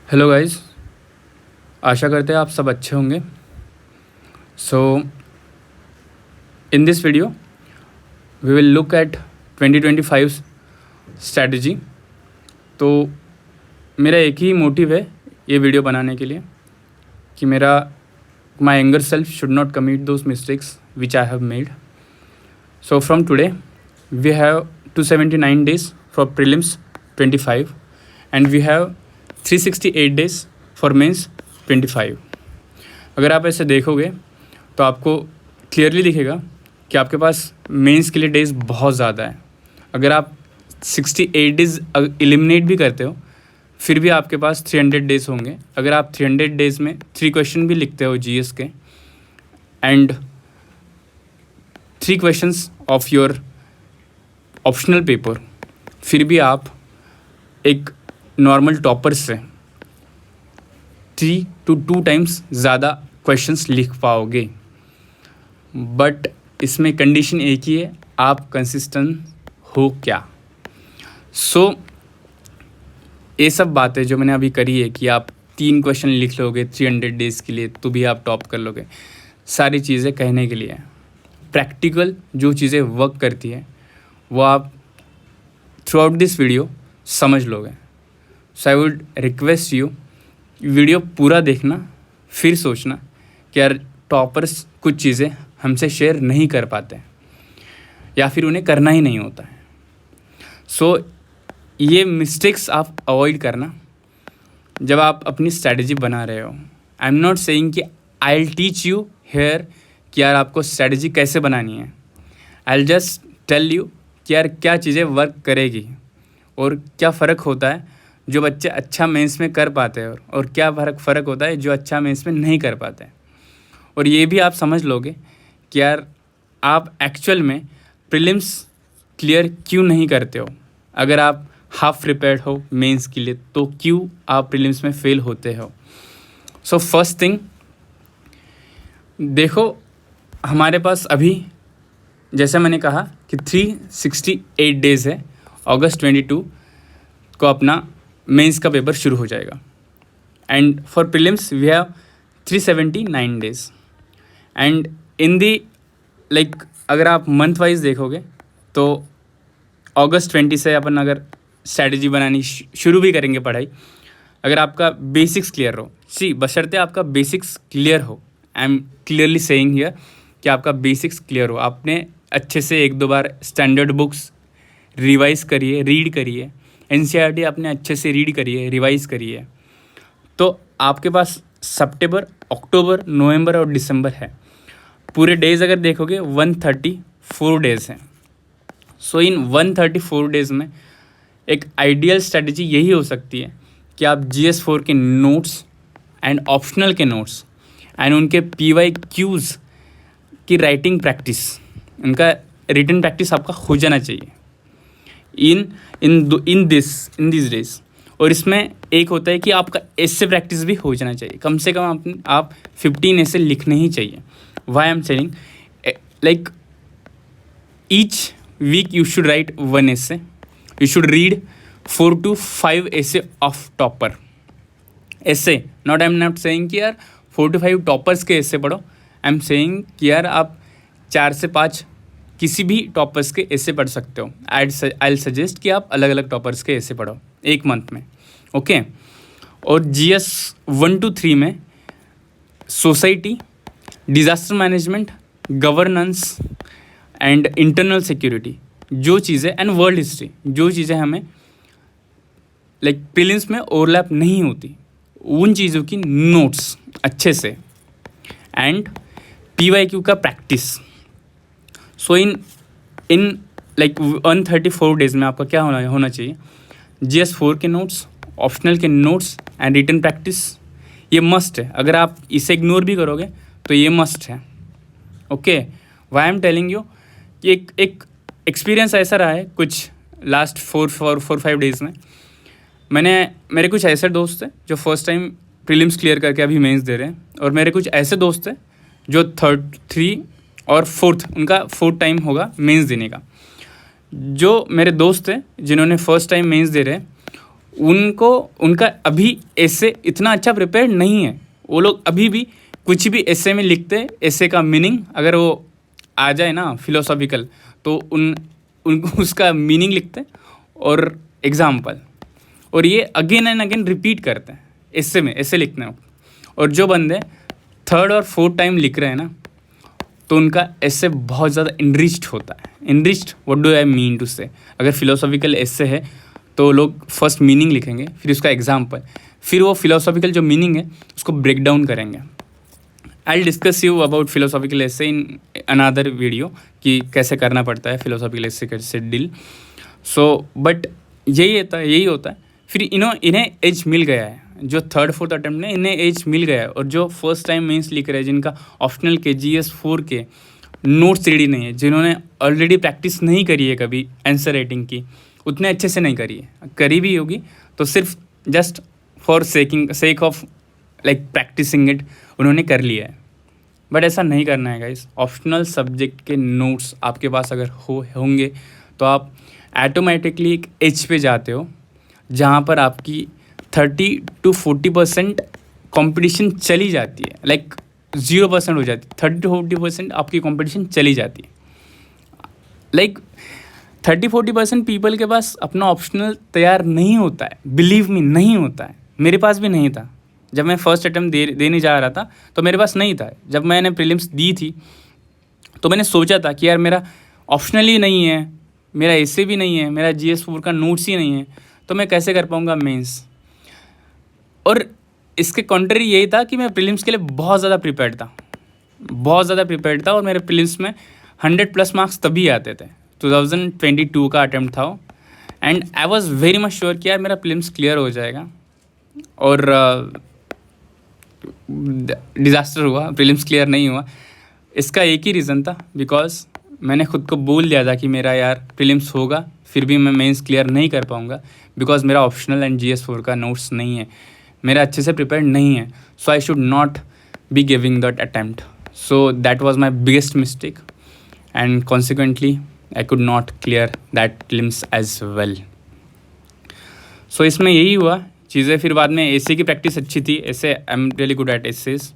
Hello guys, आशा करते हैं आप सब अच्छे होंगे। So in this video we will look at 2025 strategy. तो मेरा एक ही मोटिव है ये वीडियो बनाने के लिए कि मेरा my younger self should not commit those mistakes which I have made. So from today we have 279 days for prelims 25 and we have 368 days for mains 25। अगर आप ऐसे देखोगे तो आपको क्लियरली दिखेगा कि आपके पास मेंस के लिए डेज़ बहुत ज़्यादा है। अगर आप 68 days एलिमिनेट भी करते हो फिर भी आपके पास 300 days होंगे। अगर आप 300 days में 3 क्वेश्चन भी लिखते हो जीएस के and 3 questions of your optional paper, फिर भी आप एक नॉर्मल टॉपर से 3 to 2 times ज़्यादा क्वेश्चंस लिख पाओगे। बट इसमें कंडीशन एक ही है, आप कंसिस्टेंट हो क्या। सो ये सब बातें जो मैंने अभी करी है कि आप 3 क्वेश्चन लिख लोगे 300 days के लिए तो भी आप टॉप कर लोगे, सारी चीज़ें कहने के लिए है। प्रैक्टिकल जो चीज़ें वर्क करती है वो आप थ्रू आउट दिस वीडियो समझ लोगे। So I would request you, video पूरा देखना, फिर सोचना कि यार टॉपर्स कुछ चीज़ें हमसे शेयर नहीं कर पाते या फिर उन्हें करना ही नहीं होता है। सो ये मिस्टेक्स आप अवॉइड करना जब आप अपनी स्ट्रैटेजी बना रहे हो। आई एम नॉट सेइंग कि I will teach you here कि यार आपको स्ट्रैटेजी कैसे बनानी है। I will just tell you कि यार क्या चीज़ें वर्क करेगी और क्या फ़र्क होता है जो बच्चे अच्छा मेंस में कर पाते हैं और क्या फ़र्क होता है जो अच्छा मेंस में नहीं कर पाते। और ये भी आप समझ लोगे कि यार आप एक्चुअल में प्रीलिम्स क्लियर क्यों नहीं करते हो। अगर आप हाफ प्रिपेयर्ड हो मेंस के लिए तो क्यों आप प्रीलिम्स में फेल होते हो। सो फर्स्ट थिंग देखो, हमारे पास अभी जैसे मैंने कहा कि 368 days है। अगस्त 22 को अपना मेंस का पेपर शुरू हो जाएगा and for prelims we have 379 days and in the like अगर आप मंथ वाइज देखोगे तो अगस्त 20 से अपन अगर स्ट्रैटेजी बनानी शुरू भी करेंगे पढ़ाई। अगर आपका बेसिक्स क्लियर हो, बशर्ते आपका बेसिक्स क्लियर हो, I am clearly saying here कि आपका बेसिक्स क्लियर हो, आपने अच्छे से 1-2 बार स्टैंडर्ड बुक्स रिवाइज़ करिए, रीड करिए, एनसीईआरटी आपने अच्छे से रीड करिए, रिवाइज़ करिए, तो आपके पास सितंबर, अक्टूबर, नवंबर और दिसंबर है। पूरे डेज़ अगर देखोगे 134 days हैं। सो इन 134 days में एक आइडियल स्ट्रेटजी यही हो सकती है कि आप GS4 के नोट्स एंड ऑप्शनल के नोट्स एंड उनके PYQs की राइटिंग प्रैक्टिस, उनका रिटन प्रैक्टिस आपका हो जाना चाहिए इन दिस डेज। और इसमें एक होता है कि आपका एसे प्रैक्टिस भी हो जाना चाहिए, कम से कम आप 15 ऐसे लिखने ही चाहिए। Why I am saying like each week you should write 1 essay, you should read 4 to 5 essay of topper essay, not I am not saying कि यार 4 to 5 टॉपर्स के essay पढ़ो। आई एम सेइंग कि यार आप 4 से 5 किसी भी टॉपर्स के essay पढ़ सकते हो। आई विल सजेस्ट कि आप अलग अलग टॉपर्स के essay पढ़ो एक मंथ में, ओके। और GS 1 to 3 में society, disaster management, governance and internal security जो चीज़ें एंड वर्ल्ड हिस्ट्री जो चीज़ें हमें लाइक प्रीलिम्स में ओवरलैप नहीं होती, उन चीज़ों की नोट्स अच्छे से एंड PYQ का practice. So in like 134 days में आपका क्या होना चाहिए, GS4 के नोट्स, ऑप्शनल के नोट्स एंड रिटन प्रैक्टिस, ये मस्ट है। अगर आप इसे इग्नोर भी करोगे तो ये मस्ट है, okay. Why am telling you कि एक एक्सपीरियंस ऐसा रहा है कुछ लास्ट 4-5 days में। मेरे कुछ ऐसे दोस्त हैं जो फर्स्ट टाइम प्रीलिम्स क्लियर करके अभी मेंस दे रहे हैं, और मेरे कुछ ऐसे दोस्त हैं जो 3rd और 4th, उनका 4th टाइम होगा मेंस देने का। जो मेरे दोस्त हैं जिन्होंने फर्स्ट टाइम मेंस दे रहे हैं उनको उनका अभी ऐसे इतना अच्छा प्रिपेयर नहीं है। वो लोग अभी भी कुछ भी ऐसे में लिखते हैं, ऐसे का मीनिंग अगर वो आ जाए ना फिलोसॉफिकल, तो उनको उसका मीनिंग लिखते हैं और एग्जाम्पल, और ये अगेन एंड अगेन रिपीट करते हैं ऐसे में, ऐसे लिखने में। और जो बंदे थर्ड और फोर्थ टाइम लिख रहे हैं ना, तो उनका ऐसे बहुत ज़्यादा इनरिच्ड होता है। Enriched what do I mean to say, अगर फिलोसॉफिकल ऐसे है तो लोग फर्स्ट मीनिंग लिखेंगे, फिर उसका एग्जाम्पल, फिर वो फिलोसॉफिकल जो मीनिंग है उसको ब्रेक डाउन करेंगे। I will discuss you about philosophical ऐसे इन अनदर वीडियो कि कैसे करना पड़ता है फिलोसॉफिकल ऐसे, कैसे डील। सो बट यही होता है। फिर इन्हें एज मिल गया है, जो थर्ड फोर्थ अटेम्प्ट में इन्हें एज मिल गया है, और जो फर्स्ट टाइम मेंस लिख रहे हैं, जिनका ऑप्शनल के GS4 के नोट्स रेडी नहीं है, जिन्होंने ऑलरेडी प्रैक्टिस नहीं करी है कभी आंसर राइटिंग की, उतने अच्छे से नहीं करी है, करी भी होगी तो सिर्फ just for sake of like practising it उन्होंने कर लिया है। बट ऐसा नहीं करना है गाइस। ऑप्शनल सब्जेक्ट के नोट्स आपके पास अगर होंगे तो आप ऑटोमेटिकली एक एज पे जाते हो, जहाँ पर आपकी 30 to 40% कॉम्पिटिशन चली जाती है, लाइक 0% हो जाती है। 30 to 40% आपकी कॉम्पिटिशन चली जाती है। लाइक 30-40% पीपल के पास अपना ऑप्शनल तैयार नहीं होता है, बिलीव मी नहीं होता है। मेरे पास भी नहीं था जब मैं फर्स्ट अटेम्प्ट देने जा रहा था, तो मेरे पास नहीं था। जब मैंने प्रीलिम्स दी थी तो मैंने सोचा था कि यार मेरा ऑप्शनल ही नहीं है, मेरा ऐसे भी नहीं है, मेरा GS4 का नोट्स ही नहीं है, तो मैं कैसे कर पाऊँगा मेंस। और इसके कॉन्ट्री यही था कि मैं प्रीलिम्स के लिए बहुत ज़्यादा प्रिपेयर्ड था, और मेरे प्रीलिम्स में 100+ मार्क्स तभी आते थे। 2022 का अटेम्प्ट था वो, and I was very much sure कि यार मेरा प्रीलिम्स क्लियर हो जाएगा। और डिज़ास्टर हुआ, प्रीलिम्स क्लियर नहीं हुआ। इसका एक ही रीज़न था, बिकॉज मैंने खुद को बोल दिया था कि मेरा यार प्रीलिम्स होगा, फिर भी मैं मेंस क्लियर नहीं कर पाऊँगा, बिकॉज मेरा ऑप्शनल एंड GS4 का नोट्स नहीं है, मेरा अच्छे से प्रिपेयर नहीं है। So I should not be giving that attempt. So that was my biggest mistake, and consequently I could not clear that prelims as well. सो इसमें यही हुआ चीज़ें। फिर बाद में एसे की प्रैक्टिस अच्छी थी, ऐसे I am really good at essays.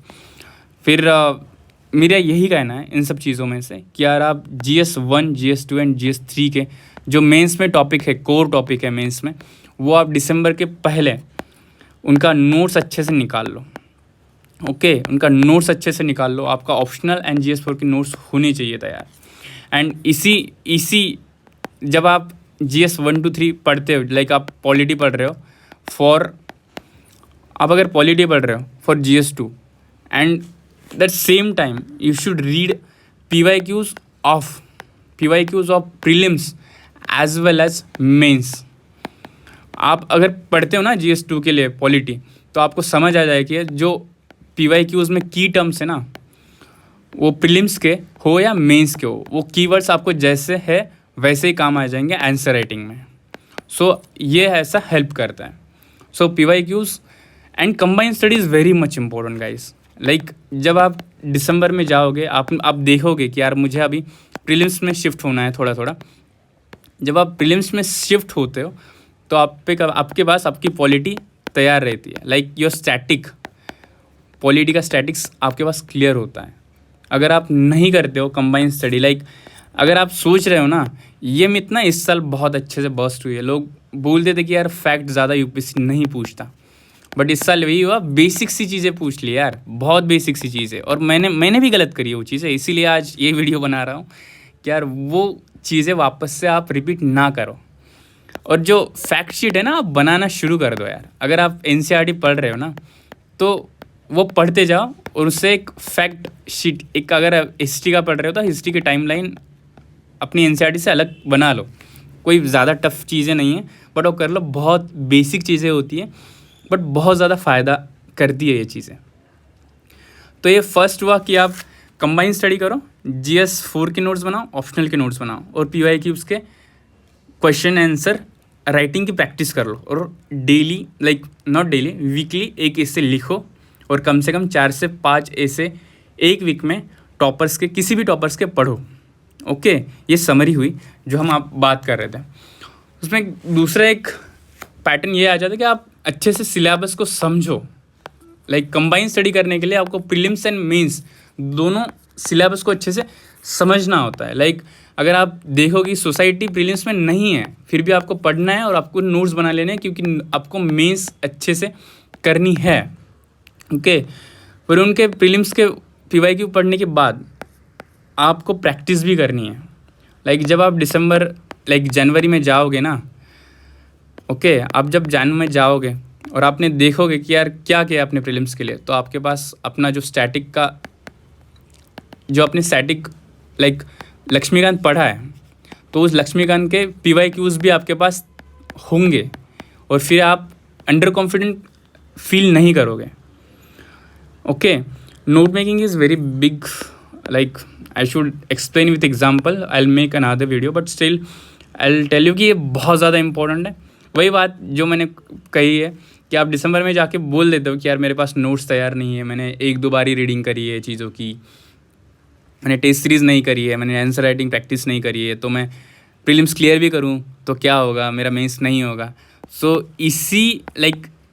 फिर मेरा यही कहना है इन सब चीज़ों में से कि यार आप GS1, GS2 एंड GS3 के जो मेंस में टॉपिक है, कोर टॉपिक है मेंस में, वो आप दिसंबर के पहले उनका नोट्स अच्छे से निकाल लो। ओके, उनका नोट्स अच्छे से निकाल लो। आपका ऑप्शनल एंड GS4 के नोट्स होने चाहिए तैयार। एंड इसी जब आप GS1 to 3 पढ़ते हो, लाइक आप पॉलिटी पढ़ रहे हो आप अगर पॉलिटी पढ़ रहे हो for GS2, and that same time you should read PYQs of prelims as well as mains. आप अगर पढ़ते हो ना GS2 के लिए पॉलिटी, तो आपको समझ आ जाए कि जो PYQs में की टर्म्स है ना, वो प्रीलिम्स के हो या मेंस के हो, वो कीवर्ड्स आपको जैसे है वैसे ही काम आ जाएंगे आंसर राइटिंग में। सो ये ऐसा हेल्प करता है। सो PYQs and combined study is very much important guys. Like जब आप दिसंबर में जाओगे, आप देखोगे कि यार मुझे अभी प्रीलिम्स में शिफ्ट होना है थोड़ा थोड़ा। जब आप प्रीलिम्स में शिफ्ट होते हो तो आपके पास आपकी पॉलिटी तैयार रहती है, लाइक योर स्टैटिक पॉलिटी का स्टैटिक्स आपके पास क्लियर होता है। अगर आप नहीं करते हो कंबाइंड स्टडी, लाइक अगर आप सोच रहे हो ना ये मिथ ना इस साल बहुत अच्छे से बस्ट हुई है, लोग बोलते थे कि यार फैक्ट ज़्यादा UPSC नहीं पूछता, बट इस साल वही हुआ, बेसिक सी चीज़ें पूछ ली यार, बहुत बेसिक सी चीज़ें। और मैंने भी गलत करी है वो चीज़ें, इसीलिए आज ये वीडियो बना रहा हूँ कि यार वो चीज़ें वापस से आप रिपीट ना करो। और जो फैक्ट शीट है ना, आप बनाना शुरू कर दो यार। अगर आप NCERT पढ़ रहे हो ना, तो वो पढ़ते जाओ, और उससे एक फैक्ट शीट, एक अगर हिस्ट्री का पढ़ रहे हो तो हिस्ट्री की टाइमलाइन अपनी NCERT से अलग बना लो। कोई ज़्यादा टफ चीज़ें नहीं है, बट वो कर लो, बहुत बेसिक चीज़ें होती हैं, बट बहुत ज़्यादा फ़ायदा करती है ये चीज़ें। तो ये फर्स्ट हुआ कि आप कंबाइन स्टडी करो, GS4 के नोट्स बनाओ, ऑप्शनल के नोट्स बनाओ, और PYQs के क्वेश्चन आंसर राइटिंग की प्रैक्टिस कर लो। और daily, like not daily, weekly एक ऐसे लिखो, और कम से कम 4 से 5 ऐसे एक वीक में टॉपर्स के, किसी भी टॉपर्स के पढ़ो। ओके, ये समरी हुई जो हम आप बात कर रहे थे। उसमें दूसरा एक पैटर्न ये आ जाता है कि आप अच्छे से सिलेबस को समझो। लाइक कंबाइन स्टडी करने के लिए आपको प्रीलिम्स एंड मेंस दोनों सिलेबस को अच्छे से समझना होता है। लाइक अगर आप देखो कि सोसाइटी प्रीलिम्स में नहीं है, फिर भी आपको पढ़ना है और आपको नोट्स बना लेने हैं, क्योंकि आपको मेंस अच्छे से करनी है। ओके, फिर उनके प्रीलिम्स के PYQ पढ़ने के बाद आपको प्रैक्टिस भी करनी है। लाइक जब आप जनवरी में जाओगे ना, ओके, आप जब जनवरी में जाओगे और आपने देखोगे कि यार क्या किया अपने प्रीलिम्स के लिए, तो आपके पास अपना जो स्टैटिक लाइक लक्ष्मीकांत पढ़ा है, तो उस लक्ष्मीकांत के PYQs भी आपके पास होंगे और फिर आप अंडर कॉन्फिडेंट फील नहीं करोगे। Okay, note making is very big, like I should explain with example, I will make another video, but still I will tell you कि ये बहुत ज़्यादा इंपॉर्टेंट है। वही बात जो मैंने कही है कि आप दिसंबर में जाके बोल देते हो कि यार मेरे पास नोट्स तैयार नहीं है, मैंने 1-2 बार ही रीडिंग करी है चीज़ों की, मैंने टेस्ट सीरीज़ नहीं करी है, मैंने आंसर राइटिंग प्रैक्टिस नहीं करी है, तो मैं प्रीलिम्स क्लियर भी करूँ तो क्या होगा, मेरा मेंस नहीं होगा। सो इसी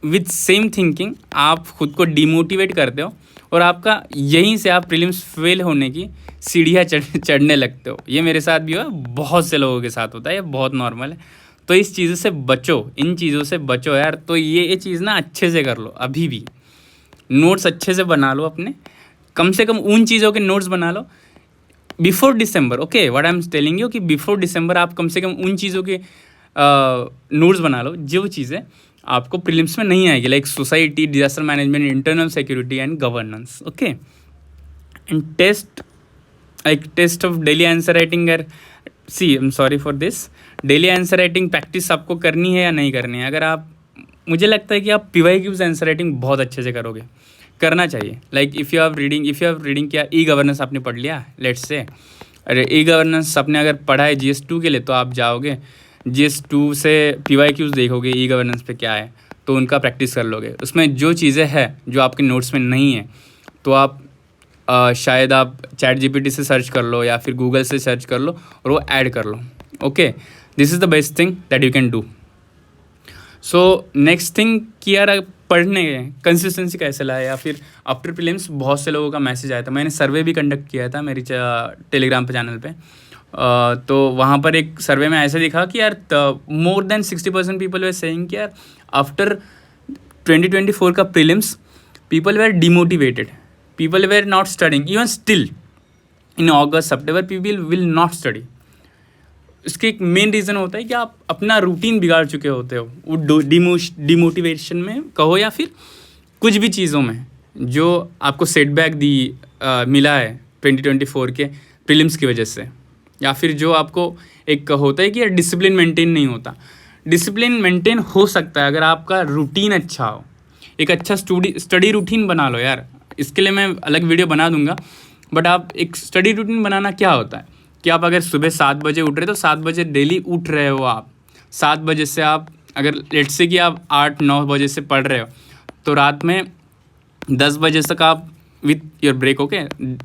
विथ सेम थिंकिंग आप खुद को डिमोटिवेट करते हो और आपका यहीं से आप प्रीलिम्स फेल होने की सीढ़ियाँ चढ़ने लगते हो। ये मेरे साथ भी हुआ, बहुत से लोगों के साथ होता है, ये बहुत नॉर्मल है। तो इस चीज़ों से बचो, इन चीज़ों से बचो यार। तो ये चीज़ ना अच्छे से कर लो, अभी भी नोट्स अच्छे से बना लो अपने, कम से कम उन चीज़ों के नोट्स बना लो before December. Okay, what I am telling you कि बिफोर डिसम्बर आप कम से कम उन चीज़ों के नोट्स बना लो जो चीज़ें आपको प्रीलिम्स में नहीं आएगी, like society, disaster management, internal security and governance. Okay, and test of daily answer writing see, I am sorry for this, daily answer writing practice आपको करनी है या नहीं करनी है। अगर आप, मुझे लगता है कि आप PYQs आंसर राइटिंग बहुत अच्छे से करोगे, करना चाहिए। Like if you have reading किया, ई गवर्नेंस आपने पढ़ लिया, लेट्स से, अरे ई गवर्नेंस आपने अगर पढ़ा है GS2 के लिए, तो आप जाओगे GS2 से PYQs देखोगे ई गवर्नेंस पे क्या है, तो उनका प्रैक्टिस कर लोगे। उसमें जो चीज़ें हैं जो आपके नोट्स में नहीं है, तो आप शायद आप ChatGPT से सर्च कर लो या फिर गूगल से सर्च कर लो और वो ऐड कर लो। Okay, this is the best thing that you can do. So next thing कि यार पढ़ने कंसिस्टेंसी कैसे लाए, या फिर आफ्टर प्रीलिम्स बहुत से लोगों का मैसेज आया था, मैंने सर्वे भी कंडक्ट किया था मेरी टेलीग्राम पे चैनल पे। तो वहाँ पर एक सर्वे में ऐसा दिखा कि यार more than 60% people were saying कि यार आफ्टर 2024 का prelims people were demotivated, people were not studying, even still in August September people will not study. इसके एक मेन रीज़न होता है कि आप अपना रूटीन बिगाड़ चुके होते हो, वो डिमोटिवेशन में कहो या फिर कुछ भी चीज़ों में जो आपको सेटबैक मिला है 2024 के प्रीलिम्स की वजह से, या फिर जो आपको एक होता है कि यार डिसिप्लिन मेंटेन नहीं होता। डिसिप्लिन मेंटेन हो सकता है अगर आपका रूटीन अच्छा हो, एक अच्छा स्टडी रूटीन बना लो यार। इसके लिए मैं अलग वीडियो बना दूंगा, बट आप एक स्टडी रूटीन बनाना क्या होता है कि आप अगर सुबह 7 बजे उठ रहे, तो 7 बजे डेली उठ रहे हो आप, 7 बजे से आप अगर लेट्स से कि आप 8-9 बजे से पढ़ रहे हो, तो रात में 10 बजे तक आप with your break, okay,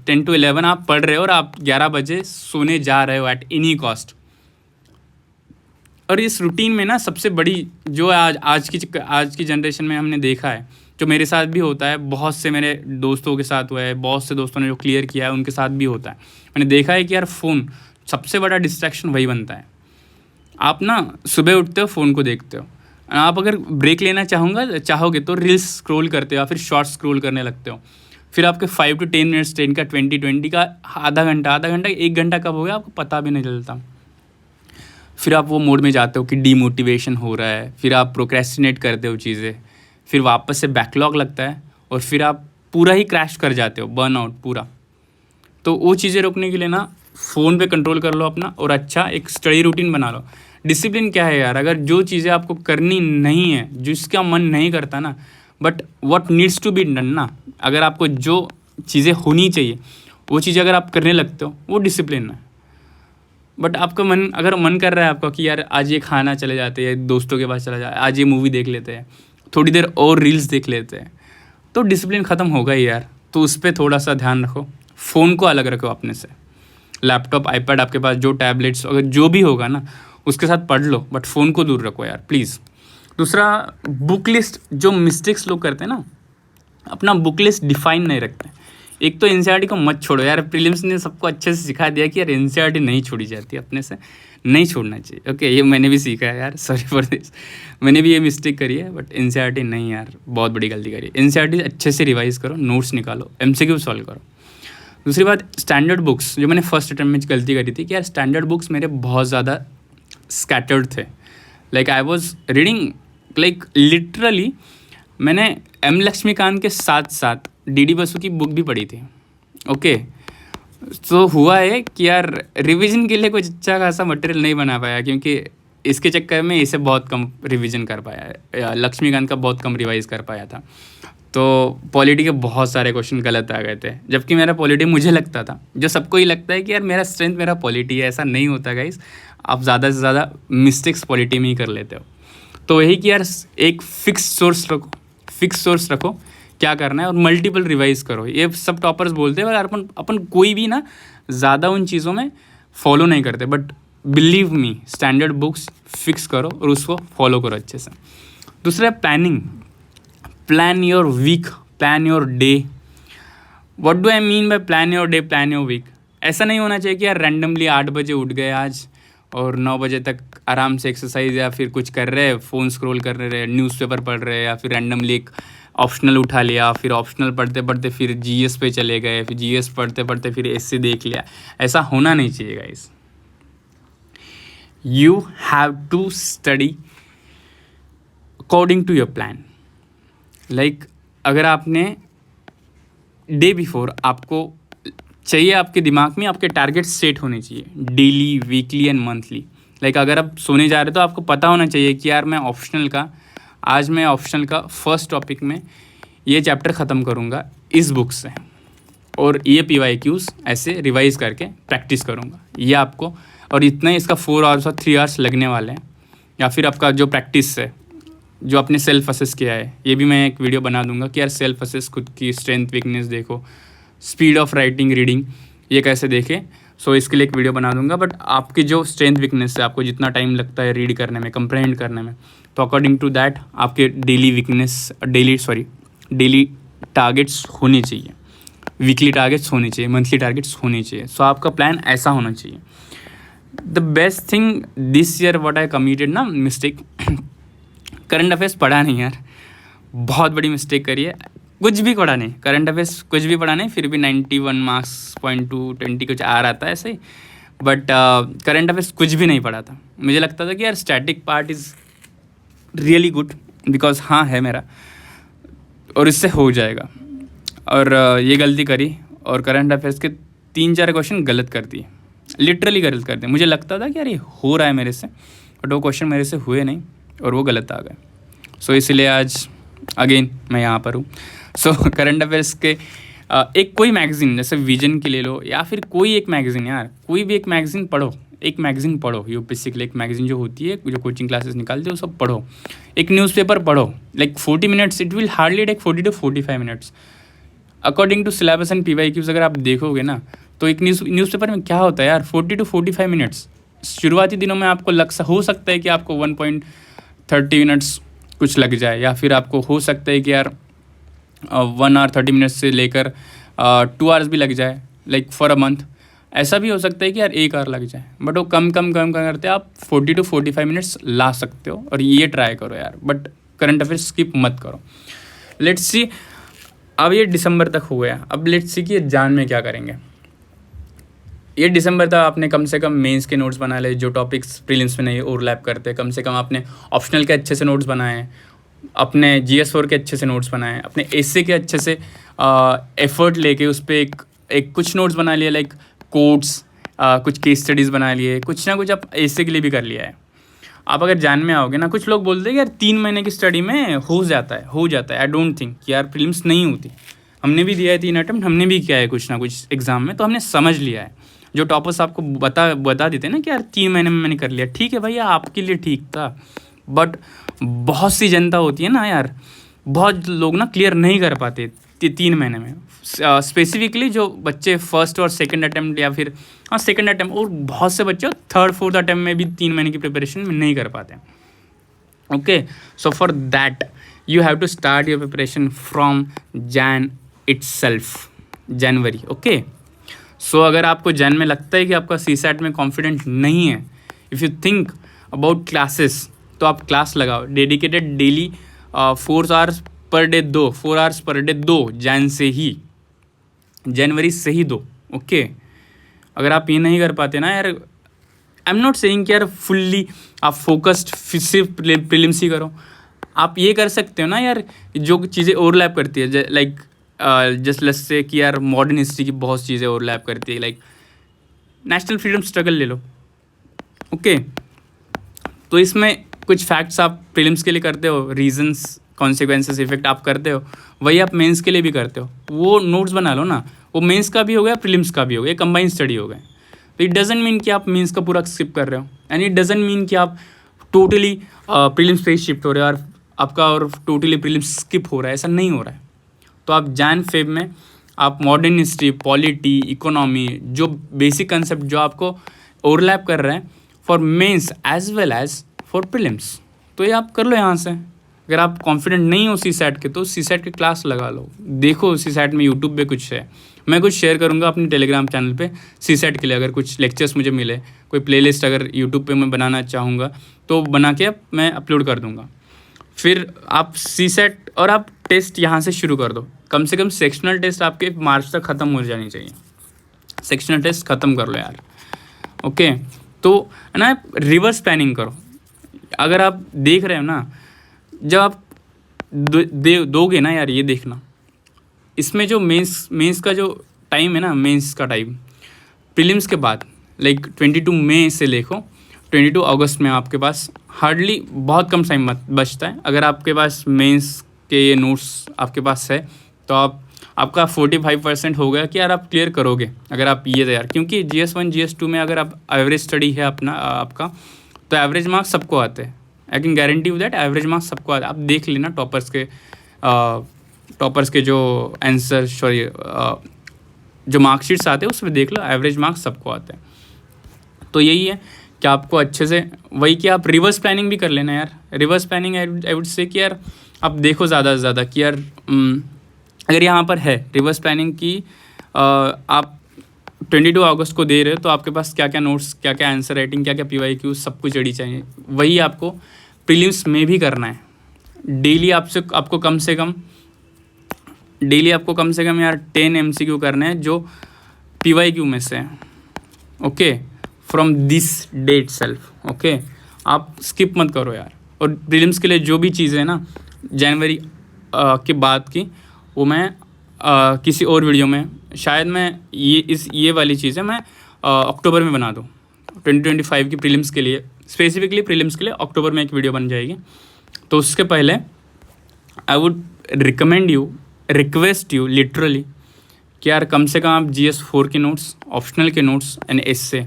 10 to 11 आप पढ़ रहे हो और आप 11 बजे सोने जा रहे हो एट एनी कॉस्ट। और इस रूटीन में ना सबसे बड़ी जो आज की जनरेशन में हमने देखा है, जो मेरे साथ भी होता है, बहुत से मेरे दोस्तों के साथ हुआ है, बहुत से दोस्तों ने जो क्लियर किया है उनके साथ भी होता है, मैंने देखा है कि यार फ़ोन सबसे बड़ा डिस्ट्रैक्शन वही बनता है। आप ना सुबह उठते हो, फ़ोन को देखते हो, आप अगर ब्रेक लेना चाहोगे तो रील्स स्क्रॉल करते हो या फिर शॉर्ट्स स्क्रॉल करने लगते हो, फिर आपके 5 to 10 मिनट्स ट्रेन का 20 का आधा घंटा 1 घंटा कब हो गया आपको पता भी नहीं चलता। फिर आप वो मोड में जाते हो कि डीमोटिवेशन हो रहा है, फिर आप प्रोक्रेस्टिनेट करते हो चीज़ें, फिर वापस से बैकलॉग लगता है और फिर आप पूरा ही क्रैश कर जाते हो, बर्नआउट पूरा। तो वो चीज़ें रोकने के लिए ना फ़ोन पे कंट्रोल कर लो अपना और अच्छा एक स्टडी रूटीन बना लो। डिसिप्लिन क्या है यार, अगर जो चीज़ें आपको करनी नहीं है, जिसका मन नहीं करता ना, but what needs to be done ना, अगर आपको जो चीज़ें होनी चाहिए वो चीज़ें अगर आप करने लगते हो, वो डिसिप्लिन है। बट आपका अगर मन कर रहा है आपका कि यार आज ये खाना चले जाते हैं, दोस्तों के पास चला जाए, आज ये मूवी देख लेते हैं, थोड़ी देर और रील्स देख लेते हैं, तो डिसिप्लिन ख़त्म होगा ही यार। तो उस पर थोड़ा सा ध्यान रखो, फ़ोन को अलग रखो अपने से, लैपटॉप, आईपैड, आपके पास जो टैबलेट्स अगर जो भी होगा ना उसके साथ पढ़ लो, बट फ़ोन को दूर रखो यार प्लीज़। दूसरा, बुक लिस्ट, जो मिस्टेक्स लोग करते हैं ना, अपना बुक लिस्ट डिफाइन नहीं रखते। एक तो एनसीईआरटी को मत छोड़ो यार, प्रीलिम्स ने सबको अच्छे से सिखा दिया कि यार एनसीईआरटी नहीं छोड़ी जाती, अपने से नहीं छोड़ना चाहिए। ओके, ये मैंने भी सीखा है यार, सॉरी फॉर दिस, मैंने भी ये मिस्टेक करी है, बट एनसीईआरटी नहीं यार, बहुत बड़ी गलती करी है। एनसीईआरटी अच्छे से रिवाइज करो, नोट्स निकालो, एमसीक्यू सॉल्व करो। दूसरी बात, स्टैंडर्ड बुक्स, जो मैंने फर्स्ट अटेम्प्ट में गलती करी थी कि यार स्टैंडर्ड बुक्स मेरे बहुत ज़्यादा स्कैटर्ड थे। Like I was reading like literally, मैंने एम लक्ष्मीकांत के साथ साथ डी बसु की बुक भी पढ़ी थी। ओके, तो हुआ है कि यार रिवीजन के लिए कुछ अच्छा खासा मटेरियल नहीं बना पाया, क्योंकि इसके चक्कर में इसे बहुत कम रिवीजन कर पाया है, लक्ष्मीकांत का बहुत कम रिवाइज कर पाया था। तो पॉलिटी के बहुत सारे क्वेश्चन गलत आ गए थे, जबकि मेरा पॉलिटी मुझे लगता था, जो सबको ही लगता है कि यार मेरा स्ट्रेंथ मेरा पॉलिटी है, ऐसा नहीं होता गाइस। आप ज़्यादा से ज़्यादा मिस्टेक्स पॉलिटी में ही कर लेते हो। तो यही कि यार एक फिक्स सोर्स रखो क्या करना है, और मल्टीपल रिवाइज करो। ये सब टॉपर्स बोलते हैं, पर अपन कोई भी ना ज़्यादा उन चीज़ों में फॉलो नहीं करते, but believe me, standard books fix करो और उसको फॉलो करो अच्छे से। दूसरा, planning, plan your week, plan your day. What do I mean by plan your day, plan your week? ऐसा नहीं होना चाहिए कि यार रैंडमली 8 बजे उठ गए आज और 9 बजे तक आराम से एक्सरसाइज या फिर कुछ कर रहे, फ़ोन स्क्रॉल कर रहे, न्यूज़पेपर पढ़ रहे, या फिर रैंडमली एक ऑप्शनल उठा लिया, फिर ऑप्शनल पढ़ते पढ़ते फिर जीएस पे चले गए, फिर जीएस पढ़ते पढ़ते फिर एसए देख लिया। ऐसा होना नहीं चाहिए guys. You have to study according to your plan. Like अगर आपने डे बिफोर, आपको चाहिए आपके दिमाग में आपके टारगेट सेट होने चाहिए, daily, weekly and monthly. Like अगर आप सोने जा रहे हो तो आपको पता होना चाहिए कि यार मैं ऑप्शनल का फर्स्ट टॉपिक में ये चैप्टर ख़त्म करूँगा इस बुक से, और ये PYQs ऐसे रिवाइज करके प्रैक्टिस करूँगा। ये आपको, और इतना ही इसका 4 आवर्स और 3 आवर्स लगने वाले हैं। या फिर आपका जो प्रैक्टिस है, जो आपने सेल्फ असेस किया है, ये भी मैं एक वीडियो बना दूंगा कि यार सेल्फ असेस, खुद की स्ट्रेंथ वीकनेस देखो, स्पीड ऑफ राइटिंग रीडिंग ये कैसे देखें। सो इसके लिए एक वीडियो बना दूंगा। बट आपकी जो स्ट्रेंथ वीकनेस है, आपको जितना टाइम लगता है रीड करने में, कंप्रहेंड करने में, तो अकॉर्डिंग टू दैट आपके डेली टारगेट्स होने चाहिए, वीकली टारगेट्स होने चाहिए, मंथली टारगेट्स होने चाहिए। सो आपका प्लान ऐसा होना चाहिए। The best thing this year what I committed ना मिस्टेक, करंट अफेयर्स पढ़ा नहीं यार, बहुत बड़ी मिस्टेक करी है। कुछ भी पढ़ा नहीं, करंट अफेयर्स कुछ भी पढ़ा नहीं, फिर भी 91 मार्क्स, 0.2 कुछ आ रहा था ऐसे ही। बट करंट अफेयर्स कुछ भी नहीं पढ़ा था। मुझे लगता था कि यार static part is really good, because हाँ है मेरा, और इससे हो जाएगा। और ये गलती करी, और करंट अफेयर्स के 3-4 क्वेश्चन गलत कर दिए, लिटरली गलत कर दिए। मुझे लगता था कि यार ये हो रहा है मेरे से, बट वो क्वेश्चन मेरे से हुए नहीं और वो गलत आ गए। सो इसलिए आज अगेन मैं यहाँ पर हूँ। सो करंट अफेयर्स के एक कोई मैगज़ीन, जैसे विजन की ले लो, या फिर कोई एक मैगज़ीन, यार कोई भी एक मैगज़ीन पढ़ो, एक मैगज़ीन पढ़ो। यूपीएससी के लिए एक मैगज़ीन जो होती है, जो कोचिंग क्लासेस निकालते हैं, वो सब पढ़ो। एक न्यूज़पेपर पढ़ो, like 40 minutes, it will hardly take 40 to 45 minutes according to syllabus and PYQs। अगर आप देखोगे ना, तो एक न्यूज़पेपर में क्या होता है यार, 40 to 45 मिनट्स। शुरुआती दिनों में आपको हो सकता है कि आपको 1.30 मिनट्स कुछ लग जाए, या फिर आपको हो सकता है कि यार 1 hour 30 मिनट्स से लेकर 2 hours भी लग जाए, लाइक फॉर अ मंथ। ऐसा भी हो सकता है कि यार 1 hour लग जाए, बट वो कम करते आप 40 to 45 मिनट्स ला सकते हो, और ये ट्राई करो यार। बट करंट अफेयर्स स्किप मत करो। लेट्स सी, अब ये दिसंबर तक हो गया, अब लेट्स सी कि ये जान में क्या करेंगे। ये दिसंबर तक आपने कम से कम मेंस के नोट्स बना ले, जो टॉपिक्स प्रीलिम्स में नहीं ओवरलैप करते। कम से कम आपने ऑप्शनल के अच्छे से नोट्स बनाए, अपने GS4 के अच्छे से नोट्स बनाए, अपने एसए के अच्छे से एफर्ट लेके उस पर एक कुछ नोट्स बना लिए, लाइक कोट्स, कुछ केस स्टडीज़ बना लिए, कुछ ना कुछ आप एसए के लिए भी कर लिया है। आप अगर जान में आओगे ना, कुछ लोग बोलते हैं कि यार 3 महीने की स्टडी में हो जाता है। आई डोंट थिंक कि यार प्रीलिम्स नहीं होती। हमने भी दिया है 3 अटेम्प्ट, हमने भी किया है कुछ ना कुछ एग्ज़ाम में, तो हमने समझ लिया है। जो टॉपर्स आपको बता देते हैं ना कि यार 3 महीने में मैंने कर लिया, ठीक है भैया, आपके लिए ठीक था। बट बहुत सी जनता होती है ना यार, बहुत लोग ना क्लियर नहीं कर पाते 3 महीने में। स्पेसिफिकली जो बच्चे फर्स्ट और सेकंड अटेम्प्ट, या फिर सेकंड अटेम्प्ट, और बहुत से बच्चे 3rd 4th अटेम्प्ट में भी 3 महीने की प्रिपरेशन में नहीं कर पाते। Okay, so for that you have to start your preparation from Jan itself, जनवरी. ओके, सो अगर आपको जैन में लगता है कि आपका सी सैट में कॉन्फिडेंट नहीं है, if you think about classes, तो आप क्लास लगाओ dedicated daily 4 hours per day दो, 4 आवर्स पर डे दो, जैन से ही, जनवरी से ही दो. ओके, अगर आप ये नहीं कर पाते ना यार, आई एम नॉट सेइंग कि यार फुल्ली आप फोकस्ड सिर्फ प्रीलिम्स ही करो. आप ये कर सकते हो ना यार, जो चीज़ें ओवरलैप करती है, लाइक जस्ट लेट्स से कि यार मॉडर्न हिस्ट्री की बहुत चीज़ें ओवरलैप करती है, लाइक नेशनल फ्रीडम स्ट्रगल ले लो. ओके, तो इसमें कुछ फैक्ट्स आप प्रीलिम्स के लिए करते हो, रीजंस, कॉन्सिक्वेंसेस, इफेक्ट आप करते हो, वही आप मेंस के लिए भी करते हो. वो नोट्स बना लो ना, वो मेंस का भी हो गया, प्रीलिम्स का भी हो गया, कंबाइंड स्टडी हो गया. तो इट डजंट मीन कि आप मेंस का पूरा स्किप कर रहे हो, एंड इट डजंट मीन कि आप टोटली प्रीलिम्स पे शिफ्ट हो रहे हो और आपका और टोटली प्रीलिम्स स्किप हो रहा है. ऐसा नहीं हो रहा है. तो आप जैन फेब में आप मॉडर्न हिस्ट्री, पॉलिटी, इकोनॉमी, जो बेसिक कंसेप्ट जो आपको ओवरलैप कर रहे हैं for mains as well as for prelims, तो ये आप कर लो यहाँ से. अगर आप कॉन्फिडेंट नहीं हो सी सैट के, तो सी सैट की क्लास लगा लो. देखो सी सैट में यूट्यूब पे कुछ है, मैं कुछ शेयर करूँगा अपने टेलीग्राम चैनल पे सी सैट के लिए. अगर कुछ लेक्चर्स मुझे मिले, कोई प्लेलिस्ट अगर यूट्यूब पे मैं बनाना चाहूँगा तो बना के मैं अपलोड कर दूँगा. फिर आप सी सेट और आप टेस्ट यहाँ से शुरू कर दो. कम से कम सेक्शनल टेस्ट आपके मार्च तक ख़त्म हो जानी चाहिए. सेक्शनल टेस्ट ख़त्म कर लो यार. ओके, तो है ना, रिवर्स प्लानिंग करो. अगर आप देख रहे हो ना, जब आप दोगे ना यार, ये देखना इसमें जो मेंस का जो टाइम है ना, मेंस का टाइम प्रीलिम्स के बाद, लाइक 22 मई से लेको 22 अगस्त में आपके पास हार्डली बहुत कम टाइम बचता है. अगर आपके पास मेंस के ये नोट्स आपके पास है, तो आपका 45% हो गया कि यार आप क्लियर करोगे अगर आप ये तैयार. क्योंकि GS1 GS2 में अगर आप एवरेज स्टडी है अपना आपका, तो एवरेज मार्क्स सबको आते हैं. I can guarantee you that average marks सबको आते हैं. आप देख लेना टॉपर्स के जो आंसर, सॉरी, जो मार्कशीट्स आते हैं उसमें देख लो, एवरेज मार्क्स सबको आते हैं. तो यही है कि आपको अच्छे से, वही कि आप रिवर्स प्लानिंग भी कर लेना यार. Reverse planning I would say कि यार आप देखो ज़्यादा से ज़्यादा कि यार अगर यहाँ पर है रिवर्स प्लानिंग की, आप 22 अगस्त को दे रहे हो, तो आपके पास क्या क्या नोट्स, क्या क्या आंसर राइटिंग, क्या क्या PYQ, सब कुछ रेडी चाहिए. वही आपको प्रीलिम्स में भी करना है. डेली आपको कम से कम यार 10 MCQ करने हैं जो PYQ में से हैं. Okay, from this date self. Okay, आप स्किप मत करो यार. और प्रीलिम्स के लिए जो भी चीज़ें हैं ना जनवरी के बाद की, वो मैं किसी और वीडियो में, शायद मैं ये वाली चीज़ें मैं अक्टूबर में बना दूँ. 2025 की प्रीलिम्स के लिए, स्पेसिफिकली प्रीलिम्स के लिए अक्टूबर में एक वीडियो बन जाएगी. तो उसके पहले आई वुड रिक्वेस्ट यू लिटरली कि यार कम से कम आप GS4 के नोट्स, ऑप्शनल के notes and essay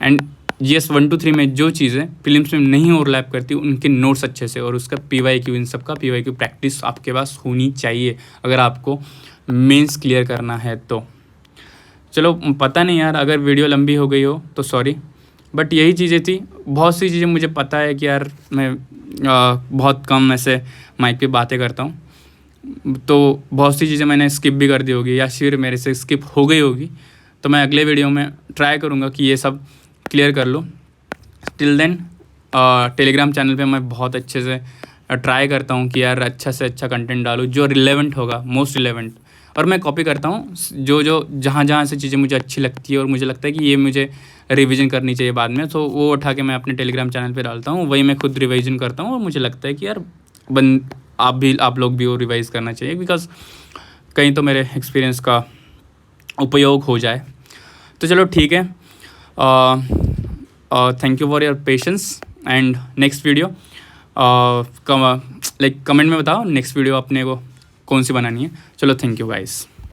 and GS1 to 3 में जो चीज़ें प्रीलिम्स में नहीं ओवरलैप करती, उनके नोट्स अच्छे से, और उसका PYQ, इन सब का PYQ प्रैक्टिस आपके पास होनी चाहिए अगर आपको मेंस क्लियर करना है. तो चलो, पता नहीं यार अगर वीडियो लंबी हो गई हो तो सॉरी, बट यही चीज़ें थी. बहुत सी चीज़ें मुझे पता है कि यार मैं बहुत कम ऐसे माइक पे बातें करता हूँ, तो बहुत सी चीज़ें मैंने स्किप भी कर दी होगी या फिर मेरे से स्किप हो गई होगी. तो मैं अगले वीडियो में ट्राई करूँगा कि ये सब क्लियर कर लो. टिल देन टेलीग्राम चैनल पे मैं बहुत अच्छे से ट्राई करता हूँ कि यार अच्छा से अच्छा कंटेंट डालूँ जो रिलेवेंट होगा, मोस्ट रिलेवेंट. और मैं कॉपी करता हूँ जो जहाँ से चीज़ें मुझे अच्छी लगती है और मुझे लगता है कि ये मुझे रिवीजन करनी चाहिए बाद में, तो वो उठा के मैं अपने टेलीग्राम चैनल पे डालता हूँ. वही मैं खुद रिवीजन करता हूँ और मुझे लगता है कि यार आप लोग भी वो रिवाइज़ करना चाहिए, बिकॉज कहीं तो मेरे एक्सपीरियंस का उपयोग हो जाए. तो चलो ठीक है, thank you for your patience. And next video comment में बताओ नेक्स्ट वीडियो अपने को कौन सी बनानी है. चलो, थैंक यू गाइस.